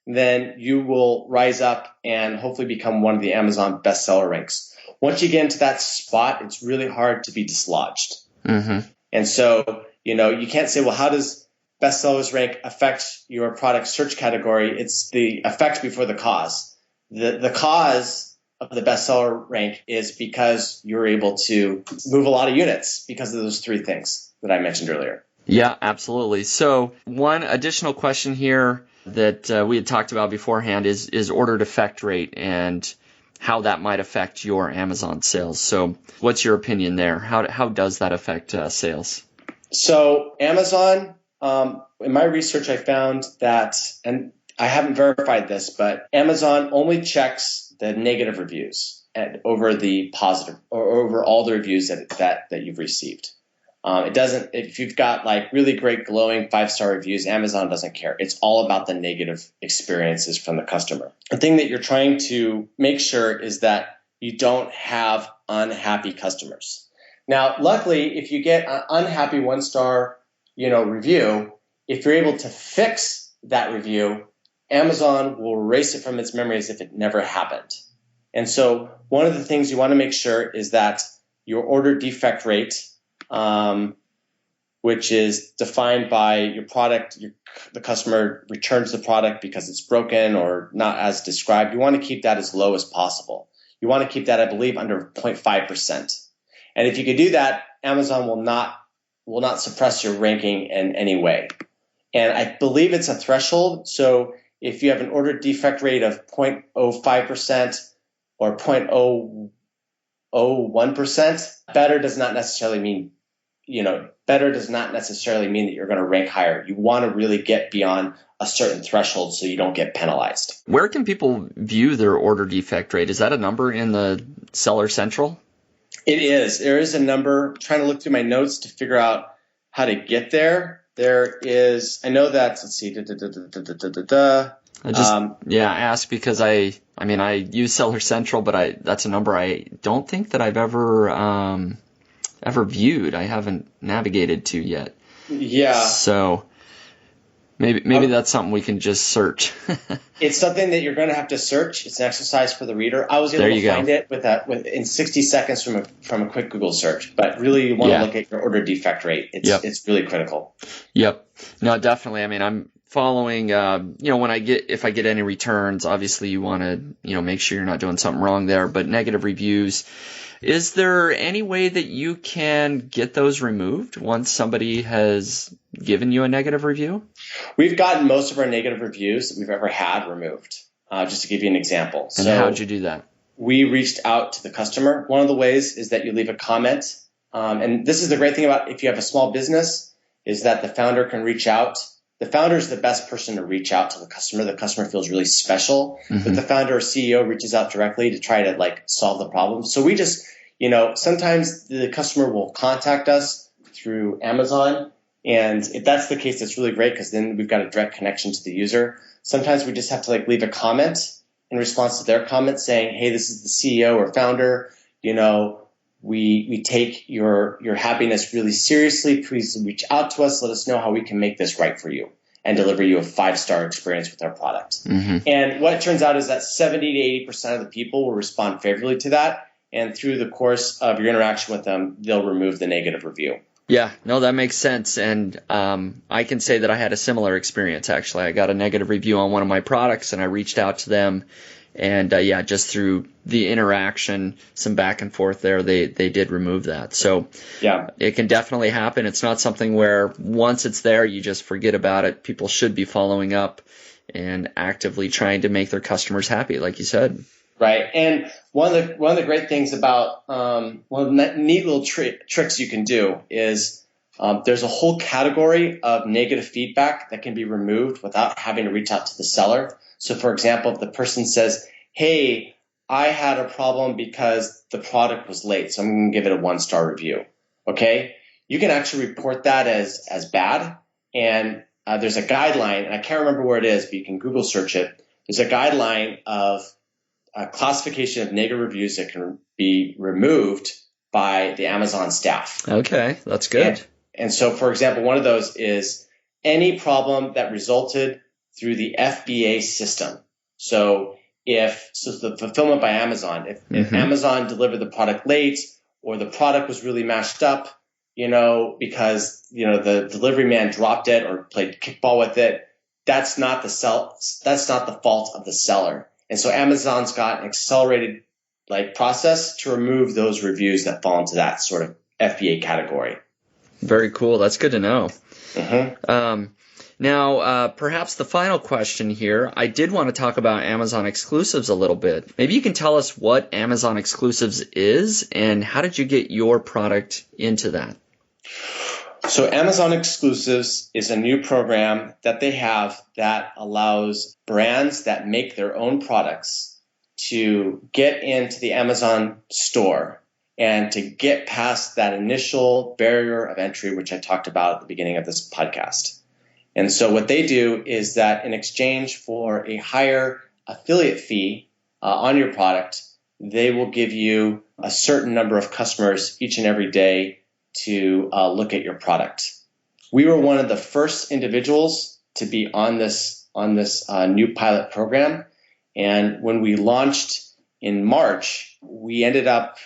then you will rise up and hopefully become one of the Amazon bestseller ranks. Once you get into that spot, it's really hard to be dislodged. Mm-hmm. And so, you can't say, well, how does bestsellers rank affect your product search category? It's the effect before the cause. The cause of the bestseller rank is because you're able to move a lot of units because of those three things that I mentioned earlier. Yeah, absolutely. So one additional question here that we had talked about beforehand is order defect rate and how that might affect your Amazon sales. So what's your opinion there? How does that affect sales? So Amazon, in my research, I found that, and I haven't verified this, but Amazon only checks the negative reviews over the positive or over all the reviews that you've received. It doesn't, if you've got like really great glowing 5-star reviews, Amazon doesn't care. It's all about the negative experiences from the customer. The thing that you're trying to make sure is that you don't have unhappy customers. Now, luckily, if you get an unhappy 1-star, review, if you're able to fix that review, Amazon will erase it from its memory as if it never happened. And so one of the things you want to make sure is that your order defect rate, which is defined by your product, the customer returns the product because it's broken or not as described. You want to keep that as low as possible. You want to keep that, I believe, under 0.5%. And if you could do that, Amazon will not suppress your ranking in any way. And I believe it's a threshold. So if you have an order defect rate of 0.05% or 0.001%, better does not necessarily mean that you're going to rank higher. You want to really get beyond a certain threshold so you don't get penalized. Where can people view their order defect rate? Is that a number in the Seller Central? It is. There is a number. I'm trying to look through my notes to figure out how to get there. There is, I know that, let's see, I ask because I use Seller Central, but that's a number I don't think that I've ever viewed. I haven't navigated to yet. Yeah. So maybe that's something we can just search. It's something that you're going to have to search. It's an exercise for the reader. I was able to find it in 60 seconds from a quick Google search. But really, you want to look at your order defect rate. It's really critical. Yep. No, definitely. I'm following. If I get any returns, obviously you want to make sure you're not doing something wrong there. But negative reviews. Is there any way that you can get those removed once somebody has given you a negative review? We've gotten most of our negative reviews that we've ever had removed, just to give you an example. And how'd you do that? We reached out to the customer. One of the ways is that you leave a comment. And this is the great thing about if you have a small business is that the founder can reach out. The founder is the best person to reach out to the customer. The customer feels really special, but the founder or CEO reaches out directly to try to solve the problem. So we just, sometimes the customer will contact us through Amazon. And if that's the case, that's really great because then we've got a direct connection to the user. Sometimes we just have to leave a comment in response to their comment saying, hey, this is the CEO or founder. We take your happiness really seriously. Please reach out to us. Let us know how we can make this right for you. and deliver you a 5-star experience with our product. And what it turns out is that 70 to 80% of the people will respond favorably to that. And through the course of your interaction with them, they'll remove the negative review. Yeah, no, that makes sense. And I can say that I had a similar experience, actually. I got a negative review on one of my products, and I reached out to them. And just through the interaction, some back and forth there, they did remove that. So yeah, it can definitely happen. It's not something where once it's there, you just forget about it. People should be following up and actively trying to make their customers happy, like you said. Right. And one of the great things about one of the neat little tricks you can do is there's a whole category of negative feedback that can be removed without having to reach out to the seller. So, for example, if the person says, hey, I had a problem because the product was late, so I'm going to give it a 1-star review. Okay. You can actually report that as bad. And there's a guideline, and I can't remember where it is, but you can Google search it. There's a guideline of a classification of negative reviews that can be removed by the Amazon staff. Okay, that's good. And so, for example, one of those is any problem that resulted through the FBA system. So the fulfillment by Amazon, if Amazon delivered the product late or the product was really mashed up, because, the delivery man dropped it or played kickball with it, that's not the fault of the seller. And so Amazon's got an accelerated process to remove those reviews that fall into that sort of FBA category. Very cool. That's good to know. Now, perhaps the final question here, I did want to talk about Amazon exclusives a little bit. Maybe you can tell us what Amazon exclusives is and how did you get your product into that? So Amazon Exclusives is a new program that they have that allows brands that make their own products to get into the Amazon store and to get past that initial barrier of entry, which I talked about at the beginning of this podcast. And so what they do is that in exchange for a higher affiliate fee on your product, they will give you a certain number of customers each and every day to look at your product. We were one of the first individuals to be on this new pilot program. And when we launched in March, we ended up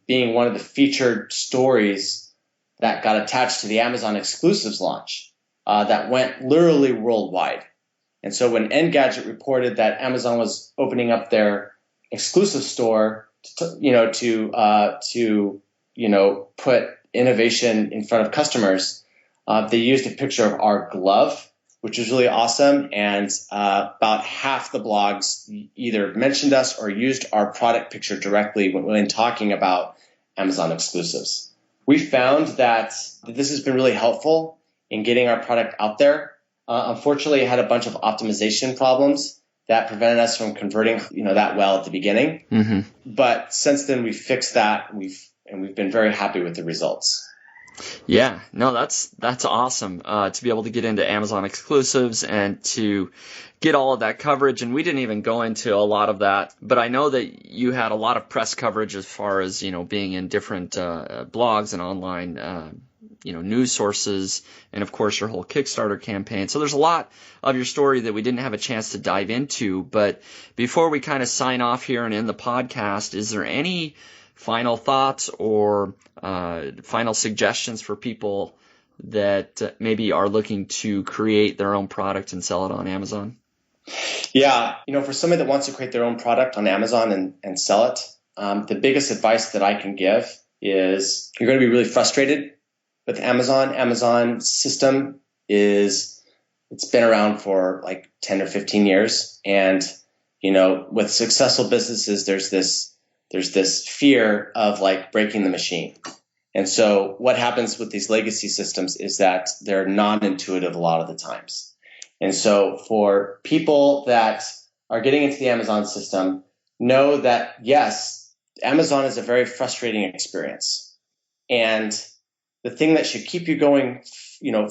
being one of the featured stories that got attached to the Amazon Exclusives launch that went literally worldwide. And so when Engadget reported that Amazon was opening up their exclusive store to put innovation in front of customers, they used a picture of our glove, which was really awesome. And about half the blogs either mentioned us or used our product picture directly when talking about Amazon exclusives. We found that this has been really helpful in getting our product out there. Unfortunately, it had a bunch of optimization problems that prevented us from converting that well at the beginning. But since then, we've fixed that. We've been very happy with the results. Yeah, no, that's awesome to be able to get into Amazon exclusives and to get all of that coverage. And we didn't even go into a lot of that, but I know that you had a lot of press coverage as far as being in different blogs and online news sources, and of course your whole Kickstarter campaign. So there's a lot of your story that we didn't have a chance to dive into. But before we kind of sign off here and end the podcast, is there any final thoughts or final suggestions for people that maybe are looking to create their own product and sell it on Amazon? Yeah, for somebody that wants to create their own product on Amazon and sell it, the biggest advice that I can give is you're going to be really frustrated with Amazon. Amazon system it's been around for like 10 or 15 years. And, with successful businesses, there's this fear of breaking the machine. And so what happens with these legacy systems is that they're non-intuitive a lot of the times. And so for people that are getting into the Amazon system, know that yes, Amazon is a very frustrating experience. And the thing that should keep you going,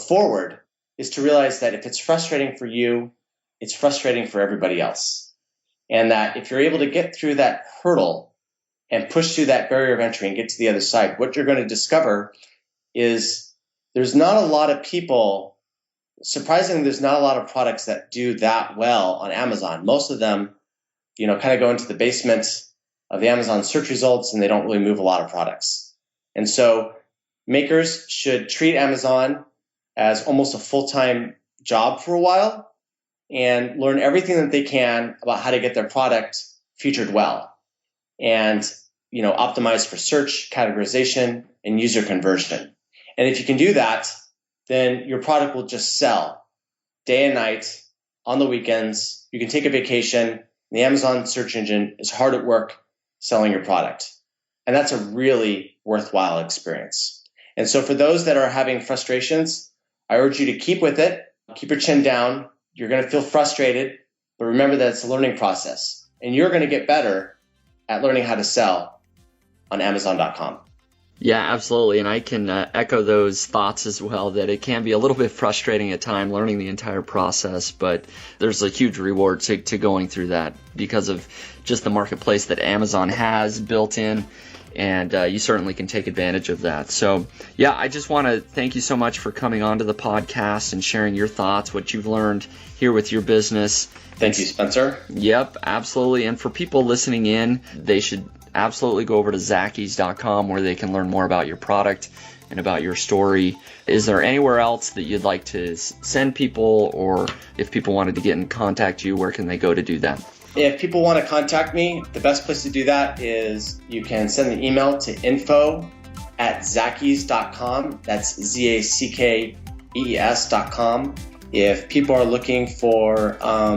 forward is to realize that if it's frustrating for you, it's frustrating for everybody else. And that if you're able to get through that hurdle and push through that barrier of entry and get to the other side, what you're going to discover is there's not a lot of people surprisingly, there's not a lot of products that do that well on Amazon. Most of them, kind of go into the basement of the Amazon search results, and they don't really move a lot of products. And so makers should treat Amazon as almost a full-time job for a while and learn everything that they can about how to get their product featured well and, optimize for search, categorization, and user conversion. And if you can do that, then your product will just sell day and night on the weekends. You can take a vacation. The Amazon search engine is hard at work selling your product. And that's a really worthwhile experience. And so for those that are having frustrations, I urge you to keep with it. Keep your chin down. You're going to feel frustrated, but remember that it's a learning process. And you're going to get better at learning how to sell on Amazon.com. Yeah, absolutely. And I can echo those thoughts as well, that it can be a little bit frustrating at times learning the entire process, but there's a huge reward to going through that because of just the marketplace that Amazon has built in, and you certainly can take advantage of that. So, yeah, I just want to thank you so much for coming onto the podcast and sharing your thoughts, what you've learned here with your business. Thank you, Spencer. Yep, absolutely. And for people listening in, they should absolutely go over to zackies.com where they can learn more about your product and about your story. Is there anywhere else that you'd like to send people, or if people wanted to get in contact you, where can they go to do that? If people want to contact me, the best place to do that is you can send an email to info@zackies.com. That's ZACKEES.com. If people are looking for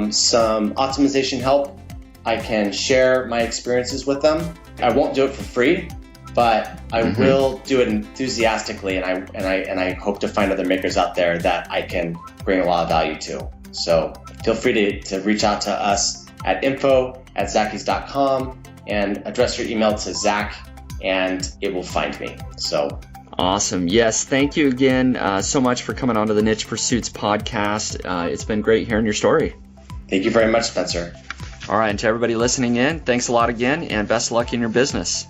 some optimization help, I can share my experiences with them. I won't do it for free, but I will do it enthusiastically, and I hope to find other makers out there that I can bring a lot of value to. So feel free to reach out to us at info@zackies.com and address your email to Zach, and it will find me. So awesome. Yes, thank you again so much for coming on to the Niche Pursuits podcast. It's been great hearing your story. Thank you very much, Spencer. All right, and to everybody listening in, thanks a lot again, and best of luck in your business.